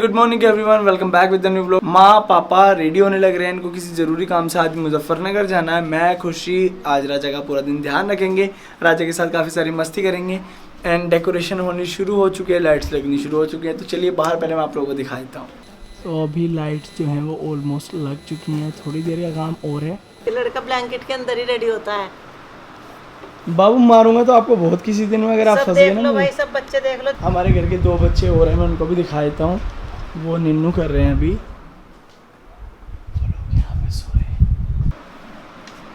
Good morning everyone, welcome back with the new vlog. माँ पापा ready होने लग रहे हैं, इनको किसी ज़रूरी काम से आज मुजफ्फरनगर जाना है। मैं खुशी आज राजा का पूरा दिन ध्यान रखेंगे, राजा के साथ काफ़ी सारी मस्ती करेंगे एंड डेकोरेशन होनी शुरू हो चुकी है, लाइट्स लगनी शुरू हो चुकी है। तो चलिए बाहर पहले मैं आप लोगों को दिखा देता हूँ। तो अभी लाइट्स जो हैं वो ऑलमोस्ट लग चुकी हैं, थोड़ी देर का काम और है। लड़का ब्लैंकेट के अंदर ही रेडी होता है। बाबू मारूंगा तो आपको बहुत किसी दिन में, अगर आप फंस गए ना। भाई सब बच्चे देख लो। हमारे घर के 2 बच्चे हो रहे हैं, मैं उनको भी दिखा देता हूँ। वो निन्नू कर रहे हैं अभी।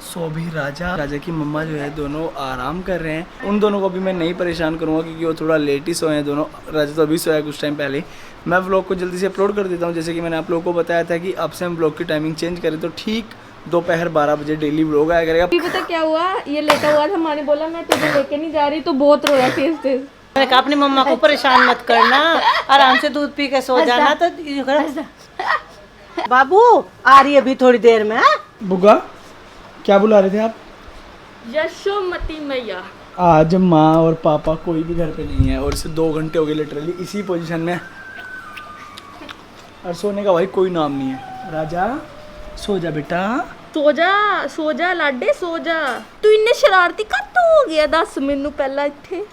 सो अभी राजा की मम्मा जो है दोनों आराम कर रहे हैं। उन दोनों को भी मैं नहीं परेशान करूँगा क्योंकि वो थोड़ा लेट ही सोए हैं दोनों। राजा तो अभी सोया कुछ टाइम पहले। मैं व्लॉग को जल्दी से अपलोड कर देता हूँ। जैसे कि मैंने आप लोगों को बताया था कि अब से हम व्लॉग की टाइमिंग चेंज करें तो ठीक दोपहर 12 बजे डेली व्लॉग आया करेगा। पता क्या हुआ, ये लेटा हुआ था, माँ ने बोला मैं तुझे लेके नहीं जा रही, तो बहुत रोया तेज तेज। मैंने कहा अपनी मम्मा को परेशान मत करना, आराम से दूध पी के सो जाना। तो बाबू आ रही है अभी थोड़ी देर में। बुग्गा क्या बुला रहे थे आप? यशोमती मैया। आज माँ और पापा कोई भी घर पे नहीं है और इसे 2 घंटे हो गए लिटरली इसी पोजीशन में, और सोने का भाई कोई नाम नहीं है। राजा सो जा बेटा, सो जा लाडे सो जा। तू इन्ने शरारती कब हो गया, दस मैनू पहला इत्थे।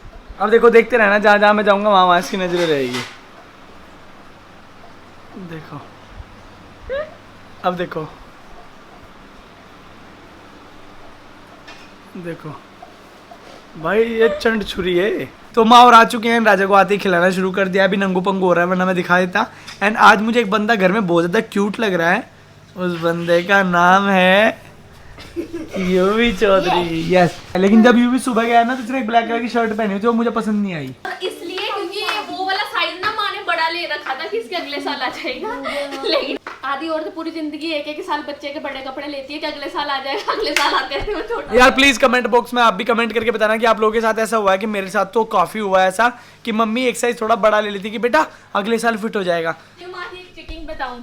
अब देखो देखते रहना, जहाँ जहाँ मैं जाऊँगा वहाँ इसकी नजरें रहेगी। देखो अब देखो देखो भाई ये चंड छुरी है। तो माँ और आ चुके हैं, राजा को आते ही खिलाना शुरू कर दिया। अभी नंगू पंगू हो रहा है, वरना मैं दिखा देता। एंड आज मुझे एक बंदा घर में बहुत ज़्यादा क्यूट लग रहा है। उस बंदे का नाम है यूवी चौधरी। यस, लेकिन जब यूवी सुबह गया ना तो उसने एक ब्लैक कलर की शर्ट पहनी थी, वो मुझे पसंद नहीं आई। इसलिए क्योंकि वो वाला साइज ना माँ ने बड़ा ले रखा था कि इसके अगले साल आ जाएगा। लेकिन आधी औरत पूरी जिंदगी एक साल बच्चे के बड़े कपड़े लेती है कि अगले साल आ जाएगा, अगले साल आते हैं वो छोटा। यार प्लीज कमेंट बॉक्स में आप भी कमेंट करके बताना कि आप लोगों के साथ ऐसा हुआ है कि मेरे साथ तो काफी हुआ है ऐसा कि मम्मी एक साइज थोड़ा बड़ा ले लेती कि बेटा अगले साल फिट हो जाएगा। माँ की एक चिटिंग बताऊं,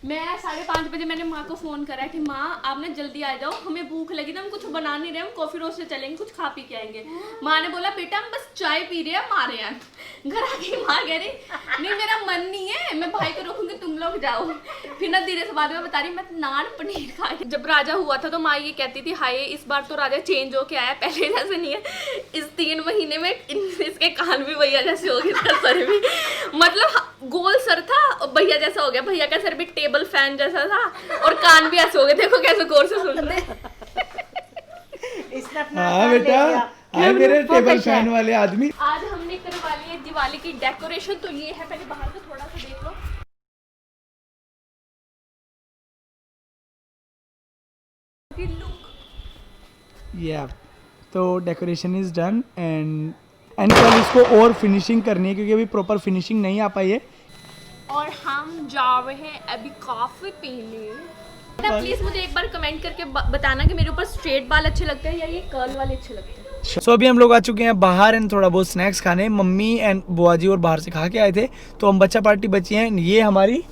मैं 5:30 बजे मैंने माँ को फोन करा कि माँ आप ना जल्दी आ जाओ, हमें भूख लगी ना, हम कुछ बना नहीं रहे, हम कॉफी रोज से चलेंगे, कुछ खा पी के आएंगे। माँ ने बोला बेटा हम बस चाय पी रहे हैं, मारे हैं। घर आके माँ कह रही नहीं मेरा मन नहीं है, मैं भाई को रोकूंगी, तुम लोग जाओ। फिर ना धीरे से बाद में बता रही मैं नान पनीर खा। जब राजा हुआ था तो माँ ये कहती थी हाय इस बार तो राजा चेंज होके आया, पहले जैसे नहीं है। इस 3 महीने में इसके कान भी भैया जैसे हो गए, इसका सर भी मतलब गोल सर था भैया जैसा हो गया, भैया का सर भी टेबल फैन जैसा था और कान भी ऐसे हो गए। देखो कैसे गौर से सुन रहे हैं। हाँ बेटा, आए मेरे टेबल फैन वाले आदमी। आज हमने करवा ली है दिवाली की डेकोरेशन, तो ये है, पहले बाहर से थोड़ा सा देख लो। या तो डेकोरेशन इज डन एंड कल इसको और फिनिशिंग करनी है क्योंकि अभी प्रॉपर फिनिशिंग नहीं आ पाई है। और हम जा रहे हैं अभी कॉफी पीने। प्लीज मुझे एक बार कमेंट करके बताना कि मेरे ऊपर स्ट्रेट बाल अच्छे लगते हैं या ये कर्ल वाले अच्छे लगते हैं। सो अभी हम लोग आ चुके हैं बाहर एंड थोड़ा बहुत स्नैक्स खाने। मम्मी एंड बुआ जी और बाहर से खा के आए थे, तो हम बच्चा पार्टी बची है। ये हमारी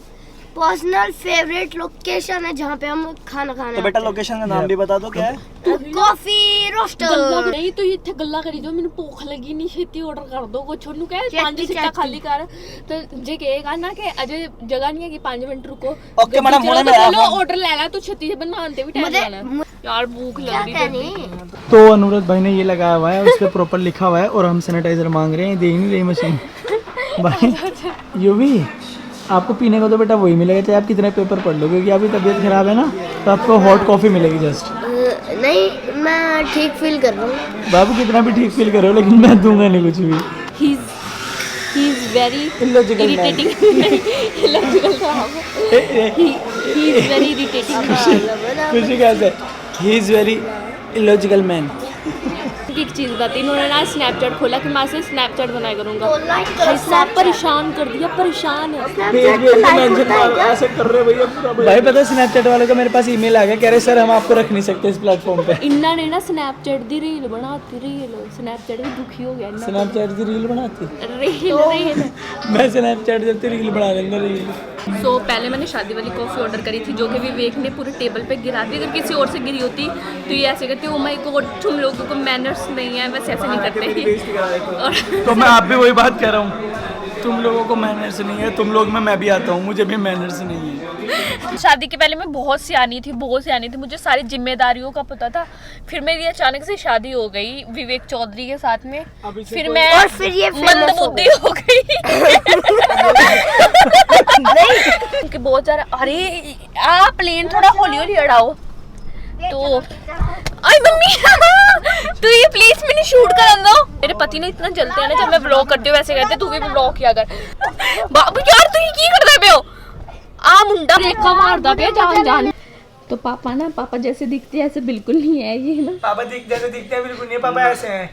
पर्सनल फेवरेट लोकेशन है जहाँ पे हम खाना खाने। तो बेटा लोकेशन का नाम भी बता दो क्या है? Coffee roaster. नहीं तो इतने गल्ला करी जो मैंने भूख लगी नहीं, छेती ऑर्डर कर दो कुछ छोनू कह 5 सीटा खाली कर, तो जे कहेगा ना कि अजय जगह नहीं है कि 5 मिनट रुको। ओके मैडम, होने में चलो ऑर्डर ले ला, तो छेती से बनाते भी टाइम जाना यार, भूख लग रही है। तो अनुराग भाई ने ये लगाया हुआ है, उस पर प्रॉपर लिखा हुआ है और हम सैनिटाइजर मांग रहे हैं, दे ही नहीं रही मशीन। भाई यूवी आपको पीने को तो बेटा वही मिलेगा चाहे आप कितने पेपर पढ़ लो, क्योंकि अभी तबीयत खराब है ना, तो आपको हॉट कॉफी मिलेगी जस्ट। नहीं मैं ठीक फील कर रहा हूँ। बाबू कितना भी ठीक फील करो लेकिन मैं दूंगा नहीं कुछ भी। He is very Illogical irritating. Illogical था वो। He is very irritating. खुशी कैसे? He is very illogical man. एक चीज बताई, इन्होंने ना स्नैपचैट खोला कि मैं से स्नैपचैट बनाया करूंगा। ऐसा परेशान कर दिया, परेशान है। ऐसे कर रहे भैया पूरा भाई। पता है स्नैपचैट वाले का मेरे पास ईमेल आ गया, कह रहे सर हम आपको रख नहीं सकते इस प्लेटफॉर्म पे। इन्होंने ना स्नैपचैट दी रील बनाती, रील स्नैपचैट भी दुखी हो गया। स्नैपचैट की रील बनाती रील मैं स्नैपचैट जब रील बना लेंगे रील। सो पहले मैंने शादी वाली कॉफ़ी ऑर्डर करी थी जो कि विवेक ने पूरे टेबल पे गिरा दी। अगर किसी और से गिरी होती तो ये ऐसे करते, ओ माय गॉड तुम लोगों को मैनर्स नहीं है, वैसे ऐसे नहीं करते। और तो मैं आप भी वही बात कह रहा हूँ। तुम लोगों को मैनर्स नहीं है, तुम लोग में मैं भी आता हूँ, मुझे भी मैनर्स नहीं है। शादी के पहले मैं बहुत सियानी थी, मुझे सारी जिम्मेदारियों का पता था। फिर मेरी अचानक से शादी हो गई विवेक चौधरी के साथ में, फिर मैं और फिर ये मंदबुद्धि हो गई। कि बहुत सारा, अरे आप प्लेन थोड़ा हौली हौली अड़ाओ तो, आई मम्मी तो ये प्लीज मैंने शूट कर दो। मेरे पति ने इतना जलते हैं ना जब मैं ब्लॉग करती हूँ, वैसे कहते तू भी ब्लॉग किया कर। बाबू यार तू ये की करदा पे हो, आ मुंडा देखा मारदा पे जान जान। तो पापा जैसे दिखते हैं ऐसे बिल्कुल नहीं है ये ना। पापा जैसे दिखते हैं बिल्कुल नहीं, पापा ऐसे हैं,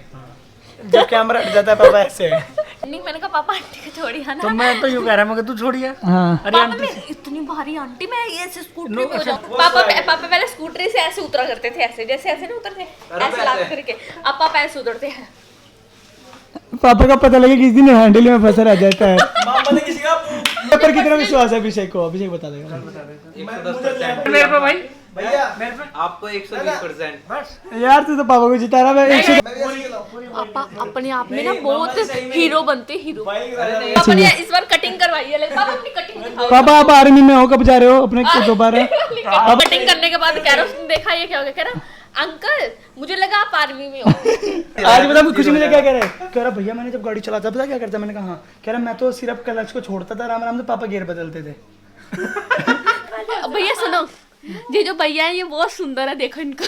जब कैमरा हट जाता है पापा ऐसे हैं। नहीं मैंने कहा पापा आंटी को छोड़ी है ना। तो मैं तो यूं कह रहा हूं कि तू छोड़िए। हाँ। अरे पापा आंटी मैं इतनी भारी आंटी, मैं ऐसे स्कूटरी पे हो जाऊं। पापा पहले स्कूटरी से ऐसे उतरा करते थे, ऐसे जैसे ऐसे ना उतरते ऐसे लात करके, अब पापा ऐसे उतरते हैं। पापा का पता लगे किस दिन हैंडल में फंसा रह जाता है। पता किसी का पर कितना विश्वास है अभिषेक को, अभिषेक बता देगा। 110%। मेरे पे भाई भैया आपको 120%। यार तू तो पापा को जिता रहा है। पापा अपने आप में ना बहुत हीरो बनते, हीरो। पापा ने इस बार कटिंग करवाई है, पापा अपनी कटिंग दिखाओ। पापा आप आर्मी में हो, कब जा रहे हो अपने दोबारा? कटिंग करने के बाद कह रहा उसने देखा ये क्या हो गया, कह रहा अंकल मुझे लगा आप आर्मी में हो। आज बता खुशी मुझे क्या कह रहा है, कह रहा भैया मैंने जब गाड़ी चलाता पता क्या करता, मैंने कहा हाँ, कह रहा मैं तो सिर्फ क्लच को छोड़ता था आराम आराम से, पापा गियर बदलते थे। भैया सुनो, ये जो भैया है ये बहुत सुंदर है, देखो इनको।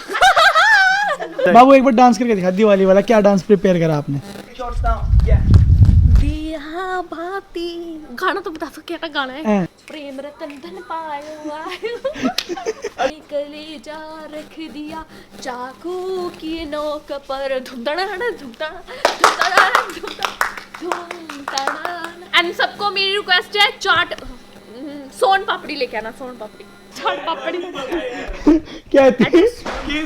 बाबू एक बार डांस करके दिखा, दिवाली वाला क्या डांस प्रिपेयर करा आपने? दिया भाती गाना तो बता दो क्या गाना है। प्रेम रतन धन पायो आयो, कलेजा रख दिया चाकू की नोक पर, धुमधड़ा एंड सबको मेरी रिक्वेस्ट है चाट सोन पापड़ी लेके आना, सोन पापड़ी चाट पापड़ी। क्या कि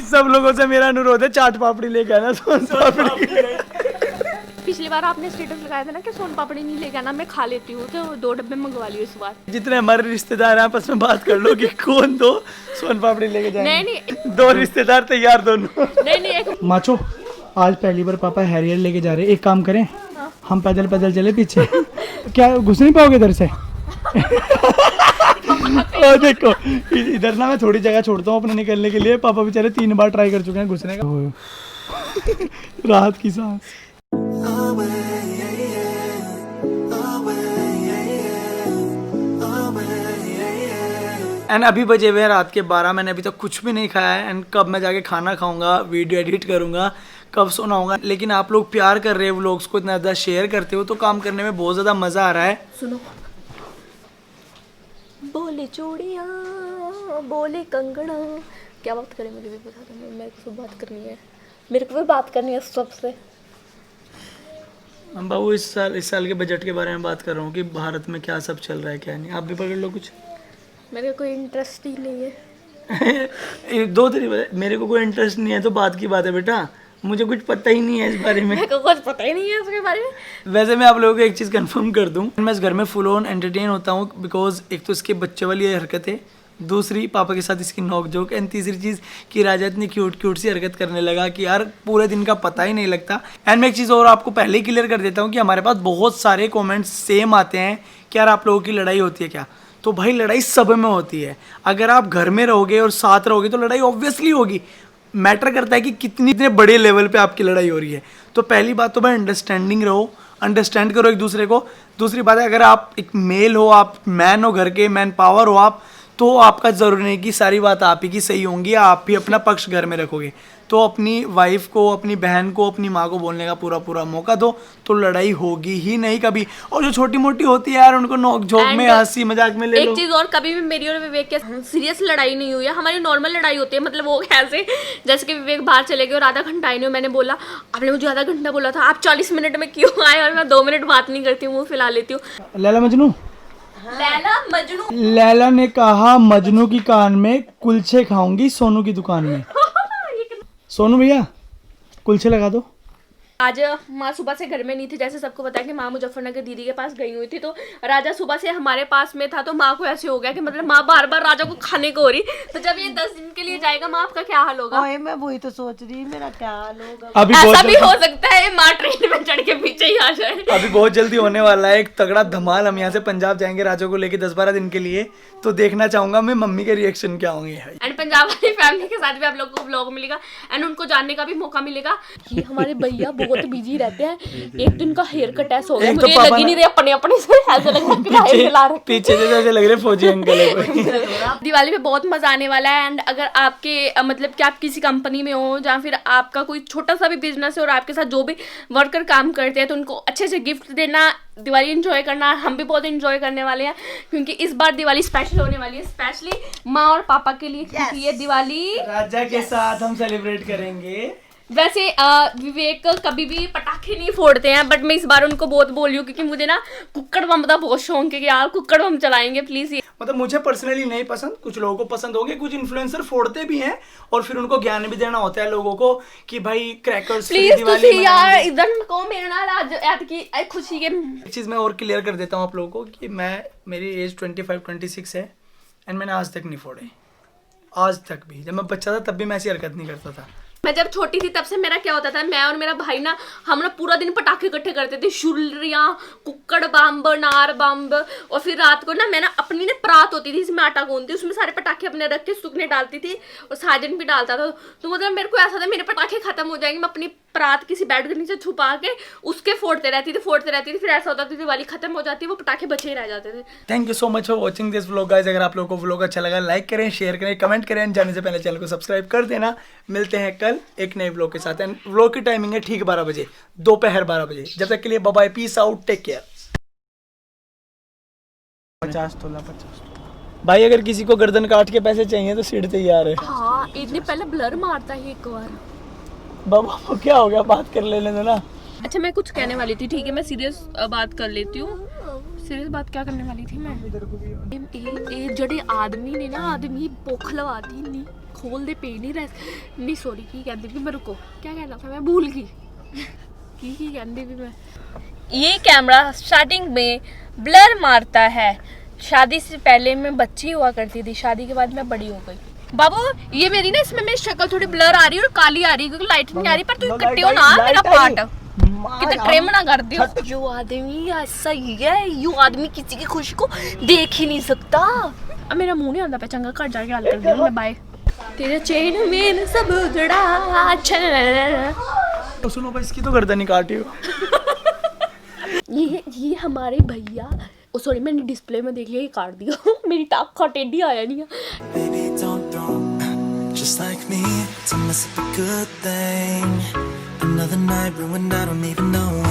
सब लोगों से मेरा अनुरोध है चाट पापड़ी लेके आना, सोन पापड़ी। पिछली बार आपने स्टेटस लगाया था ना कि सोन पापड़ी नहीं लेके आना, मैं खा लेती हूँ, तो 2 डब्बे मंगवा लियो इस बार। जितने हमारे रिश्तेदार हैं आपस में बात कर लो कि कौन दो सोन पापड़ी लेके जाएंगे। नहीं 2 रिश्तेदार तैयार दोनों। नहीं एक माचो आज पहली बार पापा हैरियर लेके जा रहे हैं, एक काम करें हम पैदल पैदल चले पीछे, क्या घुस नहीं पाओगे इधर से? ओ देखो इधर ना मैं थोड़ी जगह छोड़ता हूँ अपने निकलने के लिए, पापा बेचारे 3 बार ट्राई कर चुके हैं घुसने का। राहत की सांस। एंड अभी बजे हुए हैं रात के 12, मैंने अभी तक कुछ भी नहीं खाया है। एंड कब मैं जाके खाना खाऊंगा, वीडियो एडिट करूंगा, कब सोना होगा। लेकिन आप लोग प्यार कर रहे हो, व्लॉग्स को इतना ज़्यादा शेयर करते हो, तो काम करने में बहुत ज़्यादा मज़ा आ रहा है। सुनो, बोले चूड़ियाँ बोले कंगना, क्या बात करें मुझे भी बता दो, मेरे को सब बात करनी है, मेरे को भी बात करनी है सबसे। हम बाबू इस साल के बजट के बारे में बात कर रहा हूँ कि भारत में क्या सब चल रहा है क्या नहीं। आप भी पकड़ लो कुछ। मेरे को कोई इंटरेस्ट ही नहीं है। 2 तरीके, मेरे को कोई इंटरेस्ट नहीं है तो बात की बात है बेटा, मुझे कुछ पता ही नहीं है इस बारे में। मेरे को कुछ पता ही नहीं है इसके बारे में। वैसे मैं आप लोगों को एक चीज़ कंफर्म कर दूं, मैं इस घर में फुल ऑन एंटरटेन होता हूं, बिकॉज एक तो इसके बच्चे वाली ये हरकत है, दूसरी पापा के साथ इसकी नोक जोक, एंड तीसरी चीज़ कि राजा इतनी क्यूट सी हरकत करने लगा कि यार पूरे दिन का पता ही नहीं लगता। एंड मैं एक चीज़ और आपको पहले ही क्लियर कर देता हूँ कि हमारे पास बहुत सारे कॉमेंट्स सेम आते हैं कि यार आप लोगों की लड़ाई होती है क्या। तो भाई लड़ाई सब में होती है, अगर आप घर में रहोगे और साथ रहोगे तो लड़ाई ऑब्वियसली होगी। मैटर करता है कि कितने बड़े लेवल पे आपकी लड़ाई हो रही है। तो पहली बात तो भाई अंडरस्टैंडिंग रहो, अंडरस्टैंड करो एक दूसरे को। दूसरी बात है अगर आप एक मेल हो, आप मैन हो, घर के मैन पावर हो आप, तो आपका ज़रूरी नहीं कि सारी बात आप ही की सही होंगी, आप ही अपना पक्ष घर में रखोगे। तो अपनी वाइफ को, अपनी बहन को, अपनी माँ को बोलने का पूरा मौका दो, तो लड़ाई होगी ही नहीं कभी। और जो छोटी मोटी होती है यार उनको नोक झोंक में, हंसी मजाक में ले लो। एक चीज और, कभी भी मेरी और विवेक के सीरियस लड़ाई नहीं हुई है, हमारी नॉर्मल लड़ाई होती है। मतलब वो कैसे, जैसे कि विवेक बाहर चले गए और आधा घंटा आई नहीं, मैंने बोला आपने मुझे आधा घंटा बोला था, आप 40 मिनट में क्यों आए, और मैं 2 मिनट बात नहीं करती हूँ, मुँह फैला लेती हूँ। लैला मजनू, लैला मजनू, लैला ने कहा मजनू की कान में कुलचे खाऊंगी सोनू की दुकान में। सोनू भैया कुलचे लगा दो। आज माँ सुबह से घर में नहीं थी, जैसे सबको पता है कि माँ मुजफ्फरनगर दीदी के पास गई हुई थी, तो राजा सुबह से हमारे पास में था, तो माँ को ऐसे हो गया कि मतलब माँ बार बार राजा को खाने को हो रही। तो जब ये 10 दिन के लिए जाएगा माँ, आपका क्या हाल होगा? ओए मैं वही तो सोच रही, मेरा क्या हाल होगा। अभी ऐसा बहुत भी हो सकता है माँ ट्रेन में चढ़ के पीछे ही आ जाए। अभी बहुत जल्दी होने वाला है एक तगड़ा धमाल। हम यहाँ से पंजाब जाएंगे राजा को लेके 10-12 दिन के लिए, तो देखना चाहूंगा मैं मम्मी के रिएक्शन क्या होंगे। एंड पंजाब वाली फैमिली के साथ भी आप लोगों को व्लॉग मिलेगा एंड उनको जानने का भी मौका मिलेगा। ये हमारे भैया बहुत बिजी रहते हैं। एक दिन का हेयर कट ऐसा हो गया, एक तो मुझे पापा लग ही नहीं रही अपने से, ऐसा लग रहा है कि भाई हिला रहे हैं। पीछे से ऐसे लग रहे फौजी अंकल है कोई। दिवाली पे बहुत मजा आने वाला है। एंड अगर आपके मतलब कि आप किसी कंपनी में हो या फिर आपका कोई छोटा सा भी बिजनेस है और आपके साथ जो भी वर्कर काम करते हैं, तो उनको अच्छे से गिफ्ट देना, दिवाली एंजॉय करना। हम भी बहुत एंजॉय करने वाले हैं क्योंकि इस बार दिवाली स्पेशल होने वाली है, स्पेशली माँ और पापा के लिए, क्योंकि ये दिवाली राजा के साथ हम सेलिब्रेट करेंगे। वैसे विवेक कभी भी पटाखे नहीं फोड़ते हैं, बट मैं इस बार उनको बहुत बोल रही हूँ क्योंकि मुझे ना कुक्कड़ बम का बहुत शौक है कि यार कुक्कड़ बम चलाएंगे प्लीज। मतलब मुझे पर्सनली नहीं पसंद, कुछ लोगों को पसंद होंगे, कुछ इन्फ्लुएंसर फोड़ते भी हैं और फिर उनको ज्ञान भी देना होता है लोगों को कि भाई क्रैकर्स प्लीज तुसी यार इधर को मेरे नाल आज ऐतकी खुशी के। एक चीज मैं और क्लियर कर देता हूँ आप लोगों को कि मेरी एज 25-26 है एंड मैंने आज तक नहीं फोड़े, आज तक भी। जब मैं बच्चा था तब भी मैं ऐसी हरकत नहीं करता था। मैं जब छोटी थी तब से मेरा क्या होता था, मैं और मेरा भाई ना, हम ना पूरा दिन पटाखे इकट्ठे करते थे, शुलरियाँ, कुक्कड़ बम्ब, नार बम्ब, और फिर रात को ना मैं ना अपनी ना परात होती थी जिसमें आटा गूंथती, उसमें सारे पटाखे अपने रख के सूखने डालती थी और साजन भी डालता था। तो मतलब मेरे को ऐसा था मेरे पटाखे खत्म हो जाएंगे, मैं अपनी परात किसी बेड के नीचे छुपा के उसके फोड़ते रहती थी, फिर ऐसा होता था दिवाली खत्म हो जाती, वो पटाखे बचे ही रह जाते थे। Thank you so much for watching this vlog guys. अगर आप लोगों को व्लॉग अच्छा लगा लाइक करें, शेयर करें, कमेंट करें, जाने से पहले चैनल को सब्सक्राइब कर देना। मिलते हैं कल एक नए व्लॉग के साथ एंड व्लॉग की टाइमिंग है ठीक 12 बजे, दोपहर 12 बजे। जब तक के लिए bye bye, peace out, take care. 50 तोला भाई, अगर किसी को गर्दन काट के पैसे चाहिए तो सीट तैयार है। हाँ इतने पहले ब्लर मारता है एक बार। बाबा को क्या हो गया, बात कर लेने दो ना। अच्छा मैं कुछ कहने वाली थी, ठीक है मैं सीरियस बात कर लेती हूँ। सीरियस बात क्या करने वाली थी मैं, ये जड़े आदमी ने ना, आदमी भुख लवाती नहीं, खोल दे पे नहीं रह नहीं, सॉरी की कहती थी मैं, रुको क्या कहना था मैं भूल गई की कहती थी मैं। ये कैमरा स्टार्टिंग में ब्लर मारता है। शादी से पहले मैं बच्ची हुआ करती थी, शादी के बाद मैं बड़ी हो गई। बाबू ये मेरी ना, इसमें मेरी शक्ल थोड़ी ब्लर आ रही है और काली आ रही है क्योंकि लाइट नहीं आ रही, पर तू कट्टे हो ना मेरा पार्ट कितने ट्रेम ना कर दियो। जो आदमी ऐसा ही है, यू आदमी किसी की खुशी को देख ही नहीं सकता। अब मेरा मुंह नहीं आंदा पे, चंगा घर जाके हाल कर दिया मैं, बाय। तेरे चेन में सब जड़ा तो सुनो भाई, इसकी तो गर्दन ही काटी हो। ये हमारे भैया, ओ सॉरी मैंने डिस्प्ले में देख लिया, ये काट दिया मेरी टाक का टेढ़ी आया नहीं है। Baby, don't, just like me, it's a mess of a good thing. Another night ruined, I don't even know